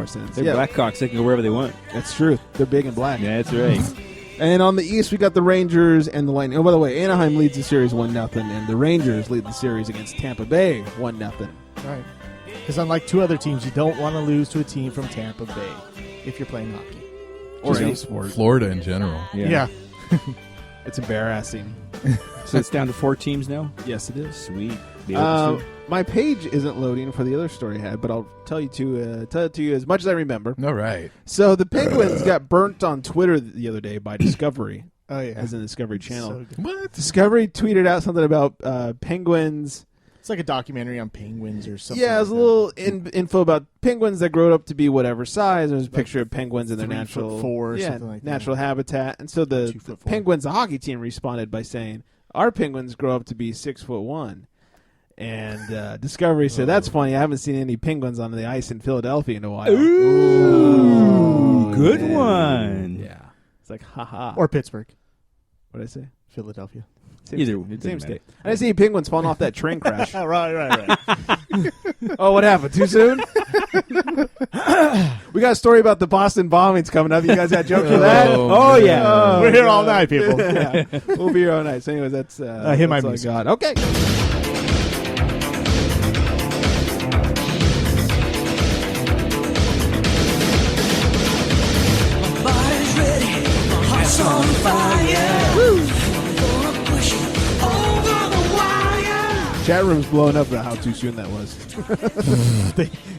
more sense. They're Blackhawks. They can go wherever they want. That's true. They're big and black. Yeah, that's right. And on the East, we got the Rangers and the Lightning. Oh, by the way, Anaheim leads the series 1-0, and the Rangers lead the series against Tampa Bay 1-0. Right. Because unlike two other teams, you don't want to lose to a team from Tampa Bay if you're playing hockey. Or any sport. Florida in general. Yeah. It's embarrassing. So it's down to 4 teams now? Yes, it is. Sweet. My page isn't loading for the other story I had, but I'll tell it to you as much as I remember. All right. So the Penguins got burnt on Twitter the other day by Discovery. Oh, yeah. As in Discovery Channel. So What? Discovery tweeted out something about penguins. it's like a documentary on penguins or something. Yeah, it was a little info about penguins that grow up to be whatever size. There was a picture of penguins in their 3'4" or something like that. natural habitat. And so the 2'4". Penguins, the hockey team, responded by saying, "Our penguins grow up to be 6'1". And Discovery said, "That's funny. I haven't seen any penguins on the ice in Philadelphia in a while." Ooh, good man. one. Yeah, it's like haha. Or Pittsburgh. What did I say? Philadelphia. Same Either state. it Same doesn't state. matter. I didn't see any penguins falling off that train crash. right. Oh, what happened? Too soon? We got a story about the Boston bombings coming up. You guys got jokes for that? Oh, yeah. We're here all night, people. Yeah. We'll be here all night. So anyways, that's hit my that's all I music. got. Okay. Body's ready, my heart's on fire. Woo! Gonna push it over the wire. Chat room's blowing up about how too soon that was.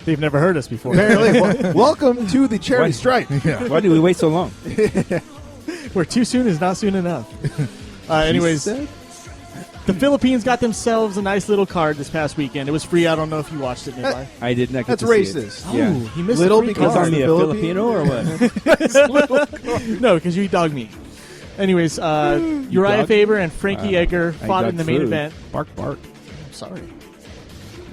They've never heard us before. Apparently, welcome to the charity strike. Why did we wait so long? Where too soon is not soon enough. Anyways, the Philippines got themselves a nice little card this past weekend. It was free. I don't know if you watched it, Midlife. I did not get That's to see racist. it. Yeah. Oh, he missed Little a free because card. I'm a Philippines? Filipino or what? No, because you eat dog meat. Anyways, Uriah dog? Faber and Frankie Edgar I fought dog in the main food. event. Bark, bark. Sorry.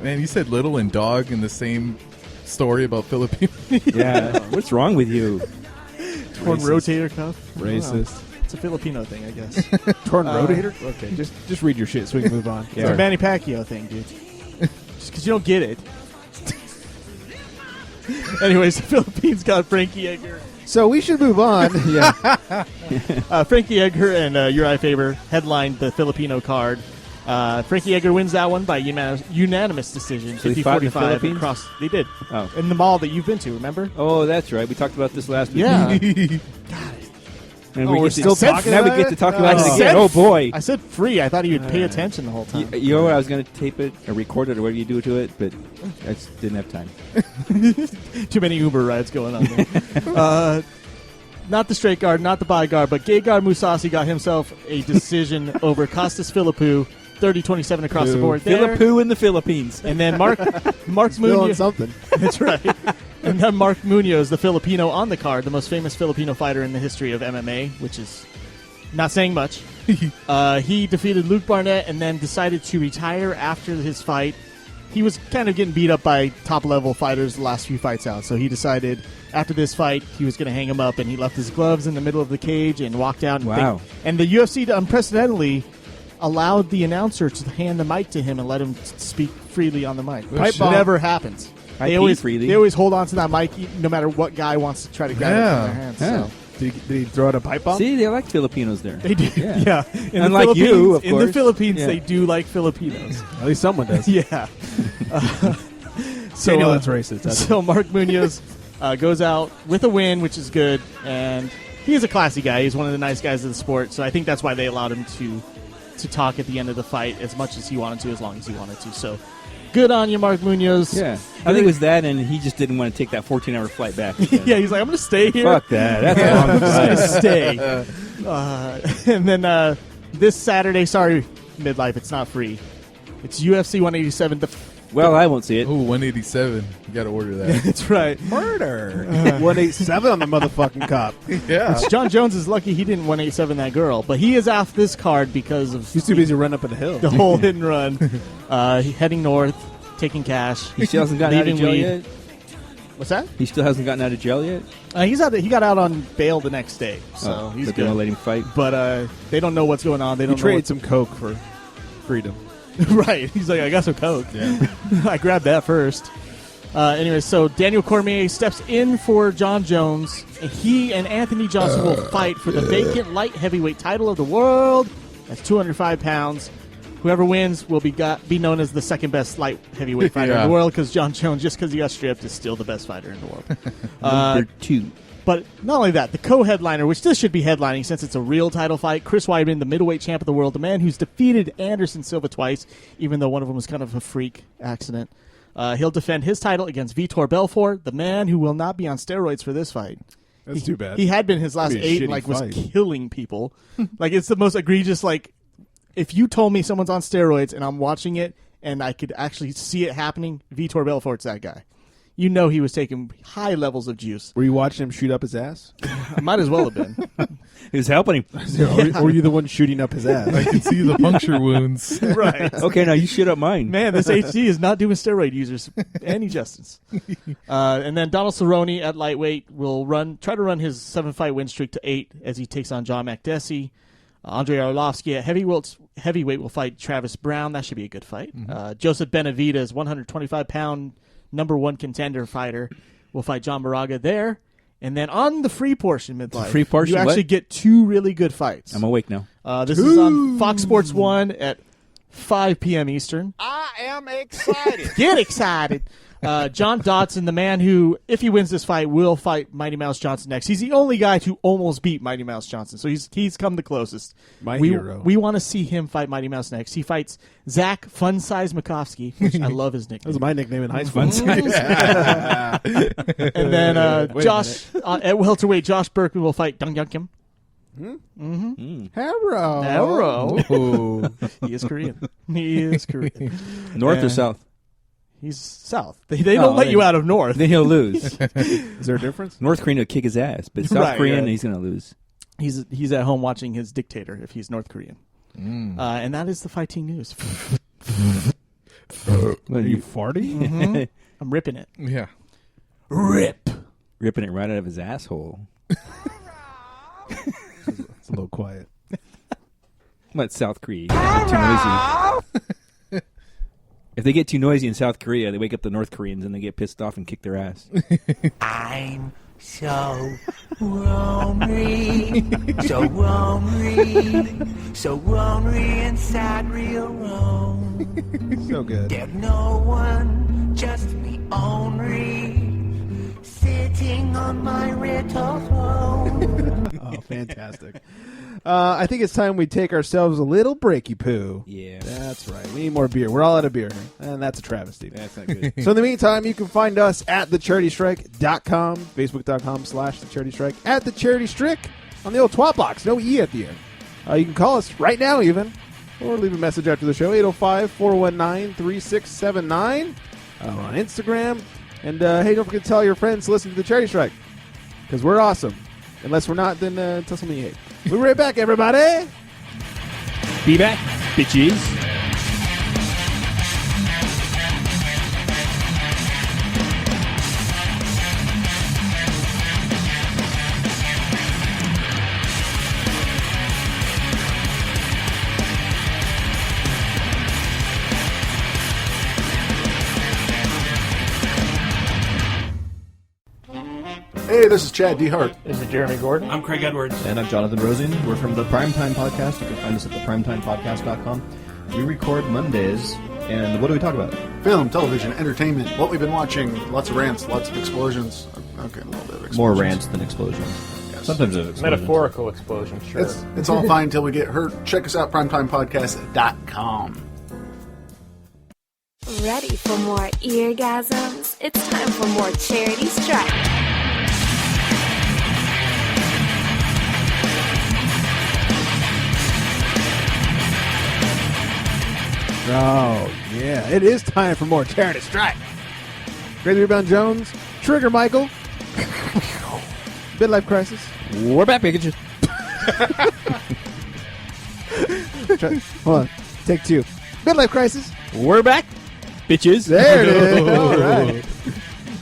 Man, you said little and dog in the same story about Filipinos. Yeah. What's wrong with you? Torn rotator cuff. Racist. It's a Filipino thing, I guess. Torn rotator? Okay, just read your shit so we can move on. It's a Manny Pacquiao thing, dude. Just because you don't get it. Anyways, the Philippines got Frankie Edgar. So we should move on. Yeah. Frankie Edgar and Uriah Faber headlined the Filipino card. Frankie Edgar wins that one by unanimous decision, So they fought in the 50-45 Philippines? across. They did. Oh. In the mall that you've been to, remember? Oh, that's right. We talked about this last week. Yeah. And Oh, we're get to- still talking Now we about get it? to talk about I it said- again. Oh, boy. I said free. I thought he would pay attention the whole time. You know what? I was going to tape it or record it or whatever you do to it, but I just didn't have time. Too many Uber rides going on there. Not the straight guard, not the by guard, but gay guard Musasi got himself a decision over Costas Philippou, 30-27 across the board there. Philippou in the Philippines. And then Mark Still on Munoz. something. That's right. And then Mark Munoz, the Filipino on the card, the most famous Filipino fighter in the history of MMA, which is not saying much. He defeated Luke Barnett and then decided to retire after his fight. He was kind of getting beat up by top-level fighters the last few fights out, so he decided after this fight he was going to hang him up, and he left his gloves in the middle of the cage and walked out. And Wow. and the UFC unprecedentedly allowed the announcer to hand the mic to him and let him speak freely on the mic. Pipe bomb. Never happens. I They pee always, freely. they always hold on to that mic no matter what guy wants to try to grab it from their hands. Yeah. So. Did he throw out a pipe bomb? See, they like Filipinos there. They do, Yeah. In the Unlike you, Philippines- of In the course. Philippines, Yeah. they do like Filipinos. At least someone does. Yeah. So, Daniel, that's racist. That's so Mark Munoz goes out with a win, which is good, and he's a classy guy. He's one of the nice guys of the sport, so I think that's why they allowed him to talk at the end of the fight as much as he wanted to, as long as he wanted to. So good on you, Mark Munoz. Yeah. I think it was that, and he just didn't want to take that 14-hour flight back. Yeah, he's like, I'm going to stay here. Fuck that. That's a long I'm just flight. going to stay. And then this Saturday, sorry, Midlife, it's not free. It's UFC 187. Well, I won't see it. Oh, 187. You got to order that. That's right. murder. 187 on the motherfucking cop. Yeah. John Jones is lucky he didn't 187 that girl, but he is off this card because of He's too busy running up in the hill. the whole hit and run. Heading north, taking cash. He still hasn't gotten out of Leaving jail weed. yet? What's that? He still hasn't gotten out of jail yet? He got out on bail the next day, so he's but they won't good. let him fight. But they don't know what's going on. They He don't know traded some coke for freedom. right. He's like, I got some coke. Yeah. I grabbed that first. Anyway, so Daniel Cormier steps in for John Jones. And he and Anthony Johnson will fight for the vacant light heavyweight title of the world. That's 205 pounds. Whoever wins will be known as the second best light heavyweight fighter in the world, because John Jones, just because he got stripped, is still the best fighter in the world. Number 2. But not only that, the co-headliner, which this should be headlining since it's a real title fight, Chris Weidman, the middleweight champ of the world, the man who's defeated Anderson Silva twice, even though one of them was kind of a freak accident. He'll defend his title against Vitor Belfort, the man who will not be on steroids for this fight. That's too bad. He had been his last That'd be a 8 and shitty was fight. killing people. It's the most egregious, if you told me someone's on steroids and I'm watching it and I could actually see it happening, Vitor Belfort's that guy. You know he was taking high levels of juice. Were you watching him shoot up his ass? I might as well have been. He was helping him. Or were you the one shooting up his ass? I can see the puncture wounds. Right. Okay, now you shoot up mine. Man, this HD is not doing steroid users any justice. And then Donald Cerrone at lightweight will try to run his 7-fight win streak to 8 as he takes on John Makdessi. Andrei Arlovsky at heavyweight will fight Travis Brown. That should be a good fight. Joseph Benavidez, 125-pound number 1 contender fighter, will fight John Moraga there. And then on the free portion midlife, Free portion, you actually what? get 2 really good fights. I'm awake now. This is on Fox Sports 1 at 5 p.m. Eastern. I am excited. Get excited. John Dodson, the man who, if he wins this fight, will fight Mighty Mouse Johnson next. He's the only guy to almost beat Mighty Mouse Johnson, so he's come the closest. My hero. We want to see him fight Mighty Mouse next. He fights Zach Fun Size Makovsky, which I love his That nickname. was my nickname in high school. And then Wait a Josh at welterweight, Josh Berkman will fight Dong Young Kim. Harrow. Arrow. He is Korean. North or south? He's south. They don't let you out of north. Then he'll lose. Is there a difference? North Korean will kick his ass, but South Right, Korean, right. he's going to lose. He's at home watching his dictator if he's North Korean. And that is the fighting news. Are you farty? I'm ripping it. Yeah. Rip. Ripping it right out of his asshole. It's a little quiet. What, South Korea? You guys are too noisy. If they get too noisy in South Korea, they wake up the North Koreans and they get pissed off and kick their ass. I'm so lonely, so lonely, so lonely inside real Rome. So good. There's no one, just me only, sitting on my little throne. Oh, fantastic. I think it's time we take ourselves a little breaky poo. Yeah. That's right. We need more beer. We're all out of beer here. And that's a travesty. That's not good. So in the meantime, you can find us at thecharitystrike.com, facebook.com/thecharitystrike, at thecharitystrike on the old twat box. No E at the end. You can call us right now even, or leave a message after the show, 805-419-3679. We're on Instagram. And hey, don't forget to tell your friends to listen to The Charity Strike, because we're awesome. Unless we're not, then tell somebody you hate. We'll be right back, everybody. Be back, bitches. Hey, this is Chad DeHart. This is Jeremy Gordon. I'm Craig Edwards. And I'm Jonathan Rosen. We're from the Primetime Podcast. You can find us at theprimetimepodcast.com. We record Mondays, and what do we talk about? Film, television, entertainment, what we've been watching, lots of rants, lots of explosions. Okay, a little bit of explosions. More rants than explosions. Yes. Sometimes there's explosions. Metaphorical explosion, sure. It's all fine until we get hurt. Check us out, primetimepodcast.com. Ready for more eargasms? It's time for more Charity Strike. Oh, yeah. It is time for more Charity Strike. Crazy Rebound Jones, Trigger Michael, Midlife Crisis. We're back, bitches. Hold on. Take 2. Midlife Crisis. We're back, bitches. There it is. All right.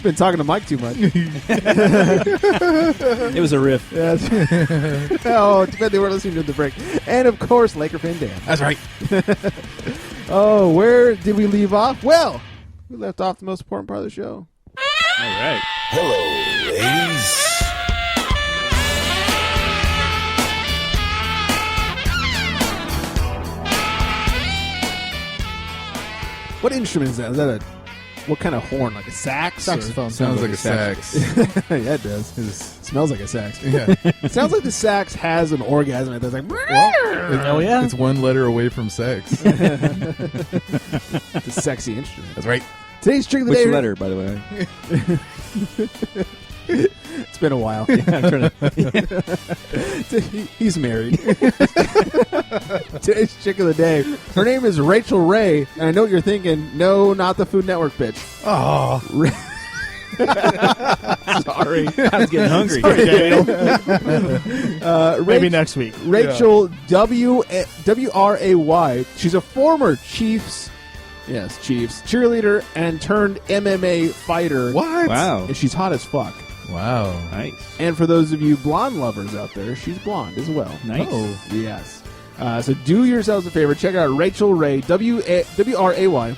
Been talking to Mike too much. It was a riff. Yes. Oh, too bad they weren't listening to the break. And, of course, Laker fan Dan. That's right. Oh, where did we leave off? Well, we left off the most important part of the show. All right. Hello, ladies. What instrument is that? Is that what kind of horn? Like a sax? or- Saxophone. Sounds like a sax. Yeah, it does. Smells like a sax. Yeah. It sounds like the sax has an orgasm. It's like, Oh, yeah? It's one letter away from sex. it's a sexy instrument. That's right. Today's trick of the Which day. letter, by the way? It's been a while. I'm trying to. He's married. Today's chick of the day. Her name is Rachel Ray, and I know what you're thinking. No, not the Food Network bitch. Oh. Sorry. I was getting hungry. Maybe next week. Rachel W-R-A-Y. She's a former Chiefs cheerleader and turned MMA fighter. What? Wow. And she's hot as fuck. Wow. Nice. And for those of you blonde lovers out there, she's blonde as well. Nice. Oh. Yes. So do yourselves a favor. Check out Rachel Ray, W-R-A-Y,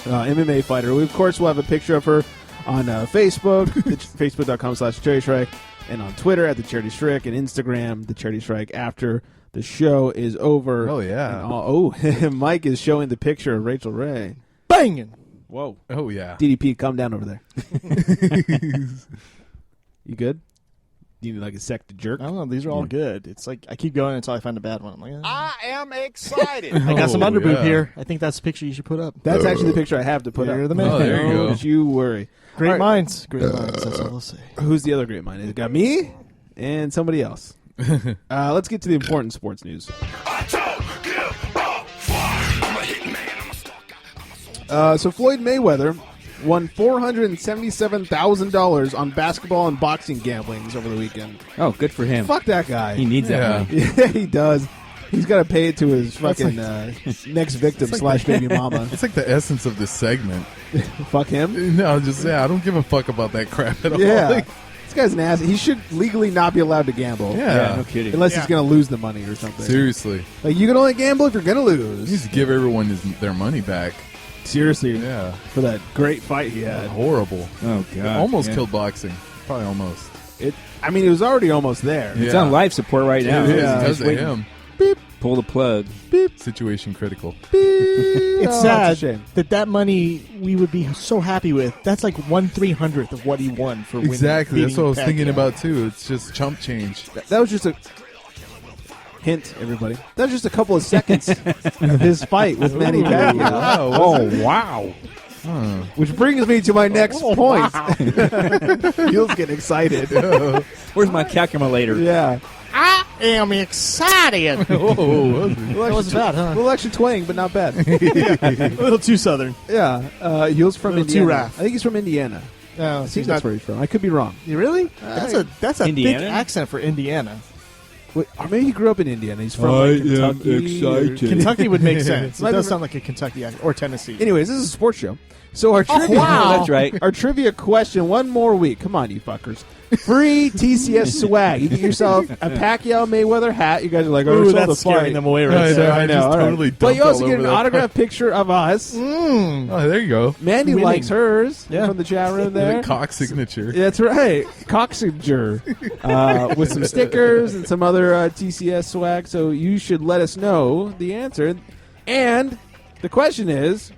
MMA fighter. We, of course, will have a picture of her on Facebook, facebook.com/CharityStrike, and on Twitter at The Charity Strike, and Instagram, The Charity Strike, after the show is over. Oh, yeah. And Mike is showing the picture of Rachel Ray. Banging. Whoa. Oh, yeah. DDP, calm down over there. You good? You need like a sec to jerk? I don't know. These are all good. It's like I keep going until I find a bad one. I'm like, I am excited. I got some Oh, underboob yeah. here. I think that's the picture you should put up. That's actually the picture I have to put You're up. the man. Oh, there you go. Don't you worry. Great All right. minds. Great minds. That's all I'll say. Who's the other great mind? It got me and somebody else. Let's get to the important sports news. So Floyd Mayweather won $477,000 on basketball and boxing gamblings over the weekend. Oh, good for him. Fuck that guy. He needs that money. Yeah, he does. He's got to pay it to his fucking next victim / baby mama. It's like the essence of this segment. Fuck him. No, just I don't give a fuck about that crap at all. Yeah. Like, This guy's an ass. He should legally not be allowed to gamble. yeah. No kidding. Unless he's going to lose the money or something. Seriously. Like, you can only gamble if you're going to He lose. needs to give everyone their money back. Seriously. Yeah. For that great fight he had. Horrible. Oh, God. Almost Yeah. killed boxing. Probably almost. It was already almost there. It's Yeah. on life support right now. It is Yeah. because Just of waiting. him. Pull the plug. Situation critical. It's It's sad a shame. that money we would be so happy with. That's like 1/300th of what he won for winning. Exactly. That's what I was beating thinking Pacquiao. about, too. It's just chump change. That was just a hint, everybody. That was just a couple of seconds of his fight with Manny Pacquiao. Wow. wow. Which brings me to my next point. Heels get excited. Where's my calculator? Yeah. I am excited. Oh, That wasn't bad, A huh? little extra twang, but not bad. A little too southern. Yeah. Heels from Little too Indiana. rough. I think he's from Indiana. No, I think that's where he's from. I could be wrong. You really? That's a thick Indiana? accent for Indiana. Wait, or maybe he grew up in Indiana. He's from like, Kentucky. or- Kentucky would make sense. It Might does be- sound like a Kentucky accent. Or Tennessee. Anyways, this is a sports show. So our trivia, wow. That's right. our trivia question, one more week. Come on, you fuckers. Free TCS swag. You get yourself a Pacquiao Mayweather hat. You guys are like, oh, Ooh, it's all the that's scaring fight. them away I right know. there. I know. just all right. totally But you dumped also all get an over that. autographed picture of us. Oh, there you go. Mandy Winning. likes hers Yeah. from the chat room there. The cock signature. That's right. Coxinger. With some stickers and some other TCS swag. So you should let us know the answer. And the question is,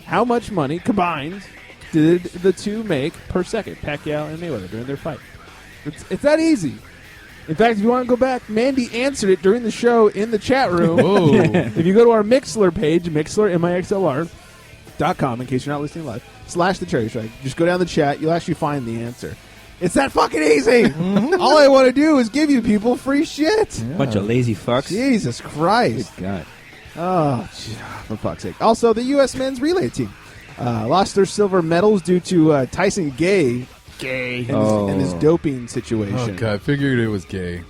how much money combined did the two make per second, Pacquiao and Mayweather, during their fight? It's that easy. In fact, if you want to go back, Mandy answered it during the show in the chat room. Whoa. If you go to our Mixlr page, Mixlr, MIXLR.com, in case you're not listening live, / the Charity Strike, just go down the chat. You'll actually find the answer. It's that fucking easy. All I want to do is give you people free shit. Bunch of lazy fucks. Jesus Christ. Good God. Oh, gee, for fuck's sake. Also, the U.S. men's relay team lost their silver medals due to Tyson Gay and his doping situation. Oh, God. I figured it was gay.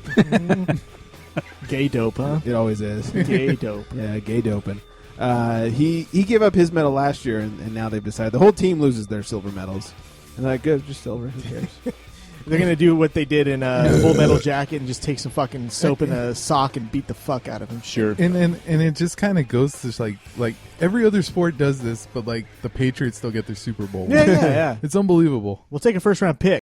Gay dope, huh? It always is. Gay dope. Yeah, gay doping. He gave up his medal last year, and now they've decided the whole team loses their silver medals. And they're like, good, just silver. Who cares? They're gonna do what they did in Full Metal Jacket and just take some fucking soap in a sock and beat the fuck out of him. Sure. And it just kind of goes to like every other sport does this, but like the Patriots still get their Super Bowl. Yeah. It's unbelievable. We'll take a first round pick.